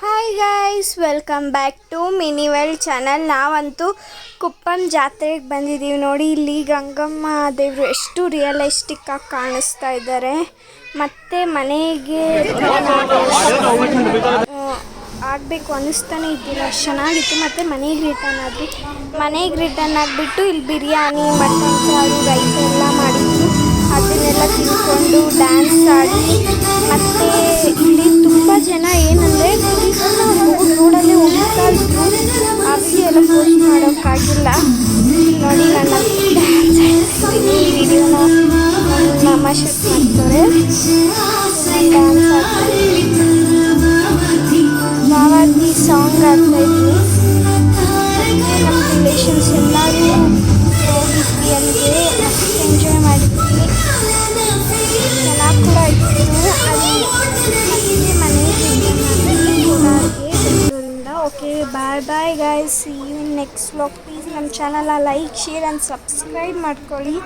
Hi guys, welcome back to mini world channel. ನಾವಂತೂ ಕುಪ್ಪಂ ಜಾತ್ರೆಗೆ ಬಂದಿದ್ದೀವಿ. ನೋಡಿ, ಇಲ್ಲಿ ಗಂಗಮ್ಮ ದೇವರು ಎಷ್ಟು ರಿಯಲಿಸ್ಟಿಕ್ ಆಗಿ ಕಾಣಿಸ್ತಾ ಇದ್ದಾರೆ. ಮತ್ತು ಮನೆಗೆ ಆಗಬೇಕು ಅನ್ನಿಸ್ತಾನೆ ಇದ್ದಿಲ್ಲ, ಅಷ್ಟು ಚೆನ್ನಾಗಿತ್ತು. ಮತ್ತು ಮನೆಗೆ ರಿಟರ್ನ್ ಆಗಿಬಿಟ್ಟು ಇಲ್ಲಿ ಬಿರಿಯಾನಿ, ಮಟನ್ ಸಾರು, ರೈಸ್ ಎಲ್ಲ ಮಾಡಿದ್ರು. ಅದನ್ನೆಲ್ಲ ತಿನ್ಕೊಂಡು ಡ್ಯಾನ್ಸ್ ಆಡಿ, ಮತ್ತು ಇಲ್ಲಿ ತುಂಬ ಜನ ಏನಂದರೆ ರೋಡಲ್ಲೇ ಹೋಗ್ತಾ ಇದ್ರು. ಆ ವಿಡಿಯೋ ಎಲ್ಲ ಪೋಸ್ಟ್ ಮಾಡೋಕ್ಕಾಗಿಲ್ಲ. ನೋಡಿ, ನನ್ನ ಡ್ಯಾನ್ಸ್ ಆಡ್ತೀನಿ. ಈ ವಿಡಿಯೋನ ನಮ್ಮ ಶೂಟ್ ಮಾಡ್ತಾರೆ. ಡ್ಯಾನ್ಸ್ ಆಗ್ತಾಯಿದ್ವಿ, ಮಾವಾದಿ ಸಾಂಗ್ ಆಗ್ತಾಯಿದ್ವಿ. ನಮ್ಮ ರಿಲೇಷನ್ಸ್ ಎಲ್ಲರೂ ಹೋಗಿದ್ವಿ, ಅಲ್ಲಿಗೆ ಎಂಜಾಯ್ ಮಾಡಿದ್ವಿ. ಚೆನ್ನಾಗಿ ಕೂಡ ಇತ್ತು. ಅಲ್ಲಿ ಮತ್ತೆ ಮನೆಗೆ ಬೆಂಗಳೂರಿಂದ. Okay, bye guys, see you in next vlog. Please ನಮ್ಮ ಚಾನಲ್ನ ಲೈಕ್, ಶೇರ್ ಆ್ಯಂಡ್ ಸಬ್ಸ್ಕ್ರೈಬ್ ಮಾಡ್ಕೊಳ್ಳಿ.